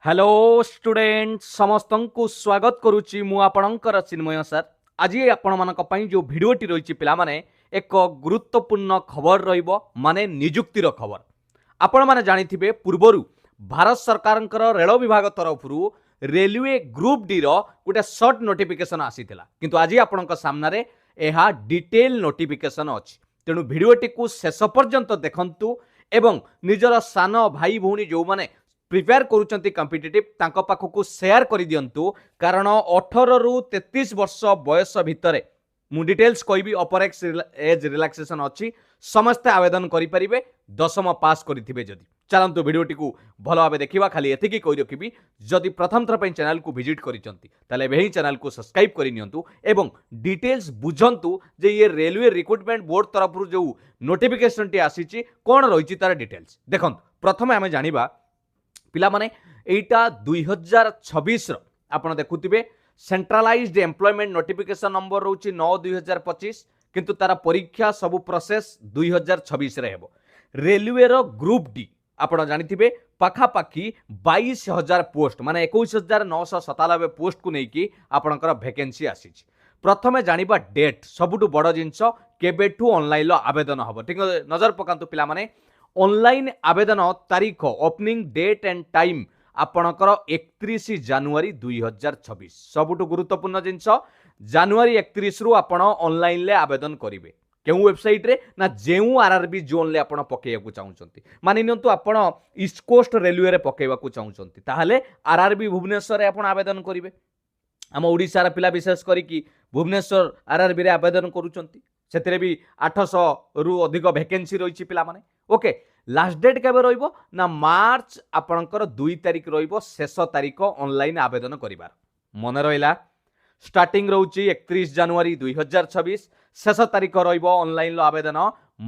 Hello student समस्त को स्वागत करुच्ची मु आपणकर चिन्मय सर आज आपण मानक पई जो भिडियोटी रही पिला माने एक गुरुत्वपूर्ण खबर रहिबो माने नियुक्तिर खबर। आपण माने जानिथिबे पूर्वरु भारत सरकारंकर रेल विभाग तरफरु रेलवे ग्रुप डी रो गोटे शॉर्ट नोटिफिकेशन आसीथिला किंतु आज आपणक सामने रे एहा डिटेल नोटिफिकेशन अछि। तेणु भिडियोटी को शेष पर्यंत देखंतु एवं निजर सान भाई भौणी जो माने प्रिपेयर करूचंती कॉम्पिटिटिव तांको पाखकु शेयर कर दियंतु कारण 18 रु 33 वर्ष बयस भितरे मु डिटेल्स कहबी अपर एक्स एज रिलैक्सेशन अछि समस्त आवेदन करि परिबे दशम पास करिथिबे जदी। चलंतु वीडियोटी को भलो भाबे देखिबा खाली एतिकी कहि रखिबी जदी प्रथम थर पई चैनल को विजिट करिचंती ताले बेही चैनल को सब्सक्राइब करि नियंतु एवं डिटेल्स बुझंतु जे ये रेलवे रिक्रूटमेंट बोर्ड तरफ जो नोटिफिकेशन टी आसीची कोन रहिची तार डिटेल्स देखंतु। प्रथमे हमें जानिबा पिला माने एटा 2026 आपण देखुथिबे सेंट्रलाइज्ड एम्प्लॉयमेंट नोटिफिकेशन नंबर रोची 9/2025 किंतु तारा परीक्षा सब प्रोसेस 2026 रे हेबो। रेलवे रो ग्रुप डी आपण जानिथिबे पाखापाखी 22,000 पोस्ट माने 21,997 पोस्ट को नेकी आपणकर वैकेंसी आसीची। प्रथमे जानिबा डेट सबुटु बड़ जिंस केबेठु ऑनलाइन लो आवेदन हबो ठीक नजर पकांतु पिला माने ऑनलाइन आवेदन तारीख ओपनिंग डेट एंड टाइम आपणकर 31 जनवरी 2026 सबुठ गुरुत्वपूर्ण जिनस जनवरी 31 रु आपण ऑनलाइन ले आवेदन करिवे केउ वेबसाइट रे ना जेउ आरआरबी जोन ले आपण पकेया को चाहुचंती मानि नियंतु आपण ईस्ट कोस्ट रेलवे रे पकेवा को चाहुचंती ताहाले आरआरबी भुवनेश्वर रे आपण आवेदन करिवे। आम ओडिसा रा पिला विशेष करी कि भुवनेश्वर आरआरबी रे आवेदन करूचंती सेतिरे भी 800 रु अधिक वैकेंसी रहिछि पिला माने ओके। लास्ट डेट केबे रहिबो ना मार्च आपणकर 2 तारिख रहिबो शेष तारिख ऑनलाइन आवेदन करिवार मन रहिला। स्टार्टिंग रहउछि 31 जनवरी 2026 शेष तारिख रहिबो ऑनलाइन लो आवेदन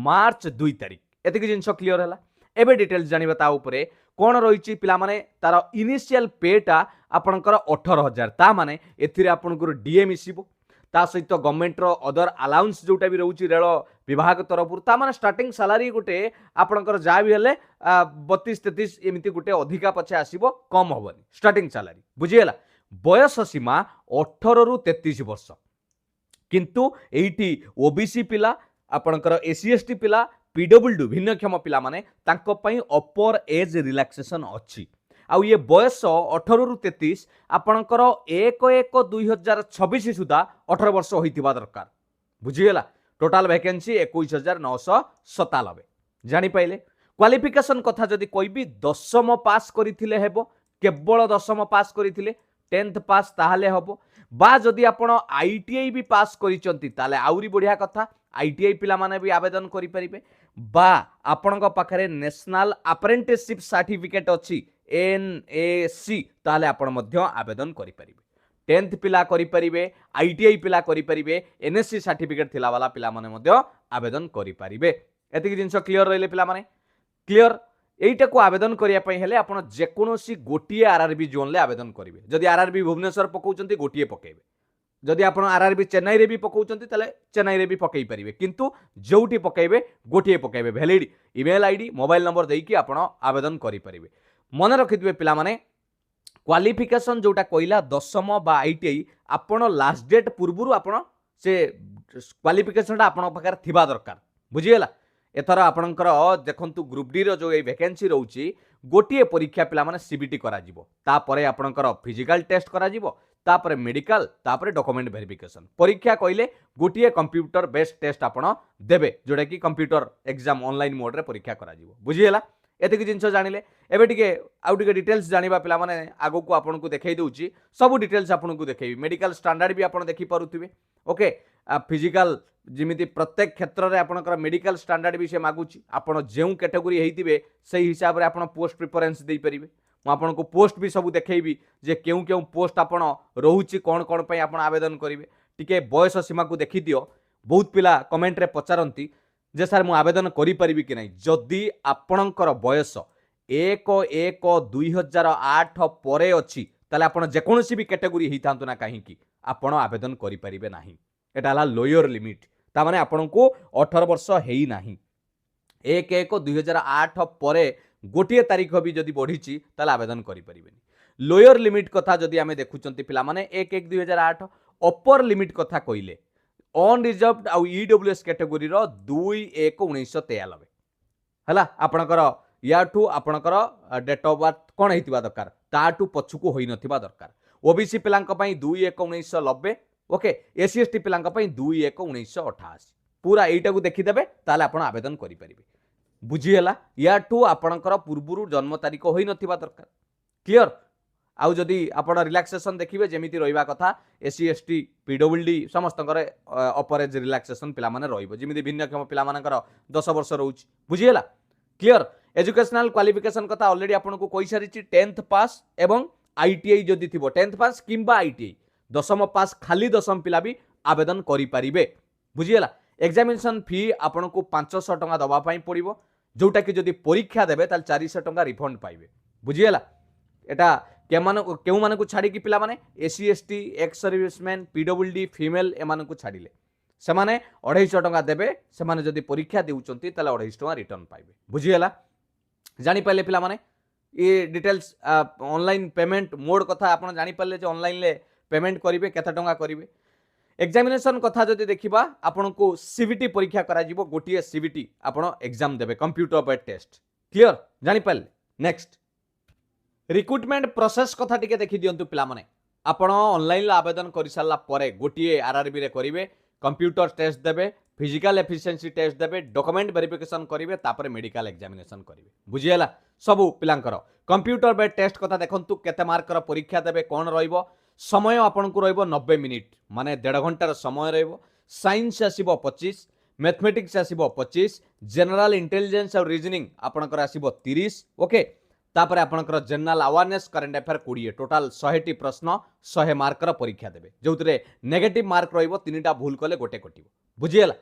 मार्च 2 तारिख एतिक जिंस क्लियर हला। एबे डिटेल्स जानिबा ता उपरे कोन रहिछि पिला माने तार इनिशियल पेटा आपणकर 18,000 ता माने एथिरे आपणकर डीए मिसिबो ता सहित गवर्नमेंट रो अदर अलाउंस जोटा भी रहउछि रेल विभाग तरफ ता माने स्टार्टिंग सैलरी गुटे आपणकर जा भी हेले 32-33 एमिति गुटे अधिका पछे आसीबो कम होबनी स्टार्टिंग सैलरी बुझियला। बयस सीमा 18 रु 33 वर्ष किंतु एइटी ओबीसी पिला आपणकर एससी एसटी पिला पीडब्ल्यूडी भिन्नक्षम पिला माने तांको पई अपर एज रिलैक्सेशन अछि आउ ये बयस 18 रु 33 आपणकर 1/1/2026 सुधा 18 वर्ष होइतिबा दरकार बुझियला। टोटाल वैकेंसी 21,997 जानि पाइले। क्वालिफिकेशन कथा जदि कहबी दशम पास करिथिले हेबो केवल दशम पास करिथिले 10th पास ताहाले हबो बा जदि आपण आईटीआई भी पास करिचंती ताले आउरी बढ़िया कथा आईटीआई पिला माने भी आवेदन करि परिबे बा आपणक पाखरे नेशनल अप्रेंटिसशिप सर्टिफिकेट अछि एनएसी ताले आपण मध्य आवेदन करि परिबे। 10th पिला करि परिबे आईटीआई पिला करि परिबे एनएससी सर्टिफिकेट थिला वाला पिला माने मध्य आवेदन करि परिबे। एतिक जिंस क्लियर रहिले पिला माने क्लियर। एइटा को आवेदन करिया पई हेले आपण जेकोनोसी गोटिए आरआरबी जोन ले आवेदन करिवे जदि आरआरबी भुवनेश्वर पकाउचंती गोटिए पकेबे जदि आपण आरआरबी चेन्नई रे भी पकाउचंती तले चेन्नई रे भी पकई परिवे किंतु जोउटी पकेबे गोटिए पकेबे valid email ID mobile number देकी आपण आवेदन करि परिवे। मन रखिथिबे पिला माने क्वालिफिकेशन जोटा कहला दशम बा आईटीआई आपण लास्ट डेट पूर्वरु आपण से क्वालिफिकेशन आपण पाखर थिबा दरकार बुझियला। एथर आपणकर देखंतु ग्रुप डी रो जो ए वैकेंसी रहउची गोटिए परीक्षा पिला माने सीबीटी करा जिवो तापरे आपणकर फिजिकल टेस्ट करा जिवो तापरे मेडिकल तापरे डॉक्यूमेंट वेरिफिकेशन परीक्षा कहले गोटिए कंप्यूटर बेस्ड टेस्ट आपण देबे जोटा कि कंप्यूटर एग्जाम ऑनलाइन मोड रे परीक्षा करा जिवो बुझियला। एतिक जिंस जानिले एबे टिके आउ टिके डिटेल्स जानिबा पिला माने आगो को आपन को देखाई दउची सब डिटेल्स आपन को देखाइबी मेडिकल स्टैंडर्ड भी आपन देखि पारुथिबे ओके। फिजिकल जिमिति प्रत्येक क्षेत्र रे आपनकर मेडिकल स्टैंडर्ड भी से मागुची आपन जेउ कैटेगरी हेइतिबे सही हिसाब रे आपन पोस्ट प्रेफरेंस देई परिबे मु आपन को पोस्ट भी सब देखाइबी जे केउ केउ पोस्ट आपन रहउची कोन कोन पई आपन आवेदन करिवे टिके बयस सीमा को देखि दियो। बहुत पिला कमेंट रे पचारंती जे सर मु आवेदन करि परिबी कि नै जदि आपणकर बयस 1/1/2008 परे अछि ताले आपण जेकोनोसी भी कैटेगरी हेइतांतु ना काहे कि आपण आवेदन करि परिबे नाही एटा हला लोअर लिमिट ता माने आपण को 18 वर्ष हेई नाही 1/1/2008 परे गोटे तारीख भी जदि बढ़ी ताले आवेदन करें। लोयर लिमिट कथा जदि आम देखुं पिलाने 1/1/2008 अपर लिमिट कथा कहले अनरिजर्वड आउ ईडब्ल्यूएस कैटेगोरी 2/1/1993 है आपणकर याठू आपणकर डेट ऑफ बर्थ कौन होता दरकार ताठू पछुकू होई नथिबा दरकार। ओबीसी पिलांक पई 2/1/1990 ओके एससी एसटी पिलांक पई 2/1/1988 पूरा एटा को देखिदेबे ताले आपण आवेदन करि परिबे। बुझीला याठू आपणकर पूर्वरु जन्म तारीख होई नथिबा दरकार। क्लियर। आउ जदि आपण रिलैक्सेशन देखिबे जेमिति रहिबा कथा एससी एसटी पीडब्ल्यूडी समस्तकर अपर एज रिलैक्सेशन पिला माने रहिबो जेमिति भिन्नक्षम पिला मानकर 10 वर्ष रहउची। बुझीला क्लियर। एजुकेशनल क्वालिफिकेशन कथा ऑलरेडी आपन को कहि सारिची 10th पास एवं आईटीआई जदि थिबो 10th पास किंबा आईटीआई दशम पास खाली दशम पिला भी आवेदन करि परिबे। बुझीला। एग्जामिनेशन फी आपन को 500 टंका दबा पई पड़िबो जोटा कि जदि परीक्षा देबे ताल 400 टंका रिफंड पाइबे। बुझीला। एटा केउ माने को छाड़ी कि पिला माने SC ST ex serviceman PWD female एमान को छाड़िले से माने 250 टंका देबे से माने जदि परीक्षा देउचंती ताले 250 टंका रिटर्न पाइबे। बुझीला। जानि पाले पिला माने ये डिटेल्स ऑनलाइन पेमेंट मोड कथा आपण जानि पाले जे ऑनलाइन ले पेमेंट करिवे केता टंका करिवे। एग्जामिनेशन कथा जदि देखिबा आपण को सीबीटी परीक्षा करा जिवो गोटिए सीबीटी आपण एग्जाम देबे कंप्यूटर बेस्ड टेस्ट। क्लियर जानि पाले। नेक्स्ट रिक्रुटमेंट प्रोसेस कथा टिके देखि दियंतु पिला माने आपण ऑनलाइन ला आवेदन करि सारला परे गोटिए आरआरबी रे करिवे कंप्यूटर टेस्ट देबे फिजिकल एफिशिएंसी टेस्ट देबे डॉक्यूमेंट वेरिफिकेशन करिवे तापर मेडिकल एग्जामिनेशन करिवे। बुझियला सबु पिलांकर कंप्यूटर बेस्ड टेस्ट कथा देखंतु केते मार्कर परीक्षा देबे कोन रहइबो समय आपन को रहइबो 90 मिनिट माने 1.5 घंटार समय रहइबो। साइंस आसीबो 25 मैथमेटिक्स आसीबो 25 जनरल इंटेलिजेंस और रीजनिंग आपनकर आसीबो 30 ओके तापर आपनकर general awareness current affair 20 total 100 प्रश्न 100 मार्कर परीक्षा देबे जोतरे नेगेटिव मार्क रहइबो 3टा भूल कले गोटे कटिबो। बुझियला।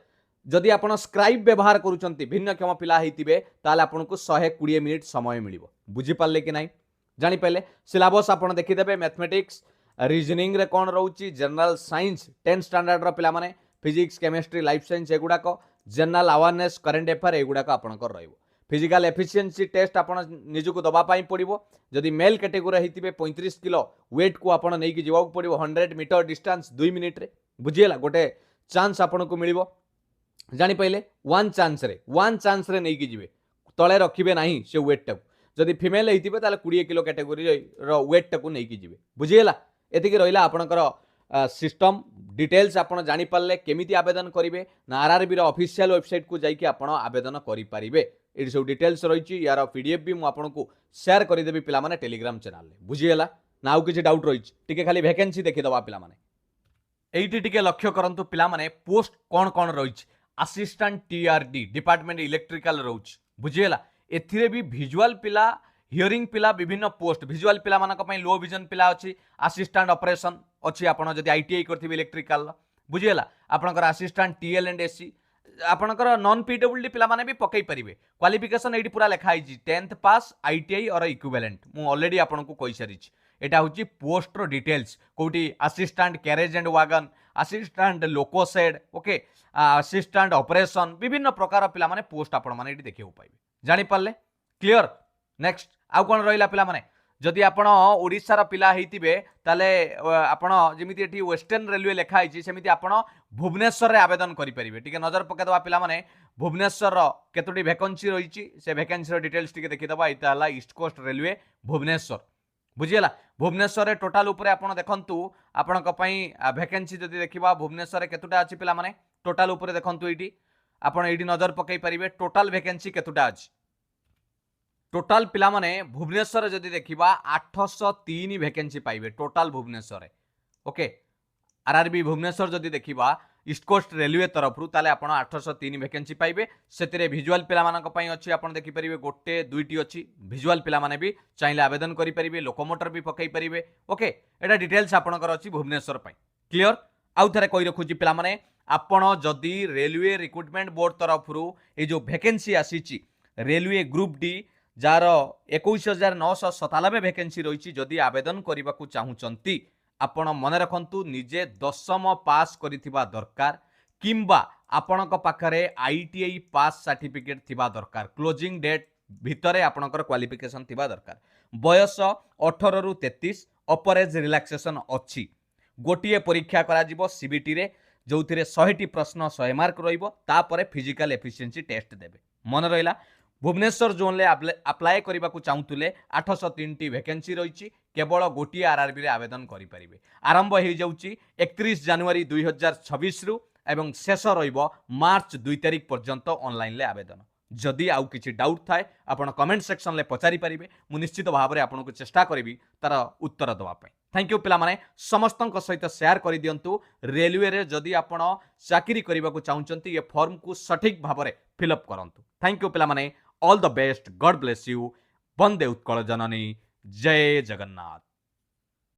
जदि आपण स्क्राइब व्यवहार करूचंती भिन्नक्षम पिला हेतिबे ताले आपन को 120 मिनिट समय मिलिबो। बुझि पाले कि नाही जानि पाले सिलेबस आपण देखि देबे मैथमेटिक्स रीजनिंग रे कोन रहउची जनरल साइंस 10 स्टैंडर्ड रो पिला माने फिजिक्स केमिस्ट्री लाइफ साइंस एगुडा को जनरल अवेयरनेस करंट अफेयर एगुडा को आपण को रहइबो। फिजिकल एफिशिएंसी टेस्ट आपण निजको दबा पाई पड़िबो जदि मेल कैटेगरी हेतिबे 35 किलो वेट को आपण नै कि जीवा पड़िबो 100 मीटर डिस्टेंस 2 मिनिट रे। बुझियला गोटे चांस आपण को मिलिबो जानि पहिले वन चांस रे नै कि जिवे तळे रखिबे नाही से वेट टाक जदि फीमेल हेतिबे ताले 20 किलो कैटेगरी रो वेट टाक नै कि जिवे। बुझियला। एतिके रहिला आपणकर सिस्टम डिटेल्स आपण जानि पारले केमिति आवेदन करिवे ना आरआरबी रो ऑफिशियल वेबसाइट को जाइके आपण आवेदन करि परिबे। ये सब डिटेल्स रही यार पीडीएफ भी मुझे शेयर करदेवी पिला माने टेलीग्राम चैनल में। बुझीगला ना आउ किसी डाउट रही टिके खाली वैकेंसी देखीदबा पिला माने एइटी टिके लक्ष्य करंतु पिला माने पोस्ट कौन कौन रही असिस्टेंट टीआरडी डिपार्टमेंट इलेक्ट्रिकल रोच। बुझीगला। एथिरे भी विजुअल पिला हियरिंग पिला विभिन्न पोस्ट विजुअल पिला मानक पई लो विजन पिला अछि असिस्टेंट ऑपरेशन अछि आपण जदि आईटीआई करथिबे इलेक्ट्रिकल। बुझीगला। आपनकर असिस्टेंट टीएल एंड एससी आपनकर नॉन पीडब्ल्यूडी पिला माने भी पकई परिबे। क्वालिफिकेशन एडी पूरा लिखा है 10th पास आईटीआई और इक्विवेलेंट मु ऑलरेडी आपन को कहि सारी एटा होची पोस्ट रो डिटेल्स कोठी assistant carriage and wagon assistant loco shed okay assistant operation विभिन्न प्रकार पिला माने पोस्ट आपण माने एडी देखियो पाइबे। जानि पारले। क्लियर। नेक्स्ट आउ कोन रहिला पिला माने जदि आपण ओडिसा पिला हेतिबे ताले आपण जेमिति एठी वेस्टर्न रेलवे लिखा है सेमिति आपण भुवनेश्वर रे आवेदन करि परिबे। टिके नजर पकेदबा पिला माने भुवनेश्वर रो केतोटी वैकेंसी रहिछि से वैकेंसी रो डिटेल्स टिके देखिदबा इता हला ईस्ट कोस्ट रेलवे भुवनेश्वर। बुझियला। भुवनेश्वर रे टोटल ऊपर आपण देखंतु आपणक पई वैकेंसी जदि देखिबा भुवनेश्वर रे केतोटा अछि पिला माने टोटल ऊपर देखंतु एठी आपण एठी नजर पकई परिबे टोटल वैकेंसी केतोटा अछि टोटाल पिला माने भुवनेश्वर जदि देखिबा 803 वैकेंसी पाइबे total Bhubaneswar okay. RRB Bhubaneswar जदि देखिबा ईस्ट कोस्ट रेलवे तरफ ताले आपण 803 वैकेंसी पाइबे सेतिरे विजुअल पिला मानक पई अछि आपण देखि परिबे गोटे दुईटी अछि विजुअल पिला माने भी चाहिले आवेदन करि परिबे लोकोमोटर भी पकई परिबे ओके। एटा डिटेल्स आपणकर अछि भुवनेश्वर पई। क्लियर। आउ थरे कहि रखुची पिला माने आपण जदि रेलवे रिक्रुटमेंट बोर्ड तरफ ए जो वैकेंसी आसीची रेलवे ग्रुप डी जार 21,997 वैकेंसी रही जदि आवेदन करने को चाहूँगी आपण मन रखु निजे 10th पास करिथिबा दरकार किंबा आपण पाखरे आईटीआई पास सर्टिफिकेट थिबा दरकार क्लोजिंग डेट ଭିତରେ ଆପଣଙ୍କର କ୍ୱାଲିଫିକେସନ୍ ଥିବା ଦରକାର। ବୟସ 18 ରୁ 33, ଅପର ଏଜ୍ ରିଲାକ୍ସେସନ୍ ଅଛି। ଗୋଟିଏ ପରୀକ୍ଷା କରାଯିବ ସିବିଟିରେ, ଯେଉଁଥିରେ 100ଟି ପ୍ରଶ୍ନ 100 ମାର୍କ ରହିବ। ତାପରେ ଫିଜିକାଲ ଏଫିସିଏନ୍ସି ଟେଷ୍ଟ ଦେବେ। ମନେ ରହିଲା। ଭୁବନେଶ୍ୱର ଜୋନ୍ରେ ଆପ୍ଲାଏ କରିବାକୁ ଚାହୁଁଥିଲେ 803ଟି ଭ୍ୟାକେନ୍ସି ରହିଛି। କେବଳ ଗୋଟିଏ ଆର୍ଆର୍ବିରେ ଆବେଦନ କରିପାରିବେ। ଆରମ୍ଭ ହୋଇଯାଉଛି 31 ଜାନୁଆରୀ 2026ରୁ ଏବଂ ଶେଷ ରହିବ ମାର୍ଚ୍ଚ 2 ତାରିଖ ପର୍ଯ୍ୟନ୍ତ ଅନଲାଇନ୍ରେ ଆବେଦନ। ଯଦି ଆଉ କିଛି ଡାଉଟ୍ ଥାଏ ଆପଣ କମେଣ୍ଟ ସେକ୍ସନରେ ପଚାରି ପାରିବେ। ମୁଁ ନିଶ୍ଚିତ ଭାବରେ ଆପଣଙ୍କୁ ଚେଷ୍ଟା କରିବି ତାର ଉତ୍ତର ଦେବା ପାଇଁ। थैंक यू पिलामाने समस्तଙ୍କ सहित शेयर कर दियंतु। रेलवे रे जदि आपण चाकरी करबा को चाहुचंती ये फॉर्म को सठिक भाबरे फिलअप करंतु। थैंक यू पिलामाने, all the best, god bless you. वंदे उत्कल जननी, जय जगन्नाथ।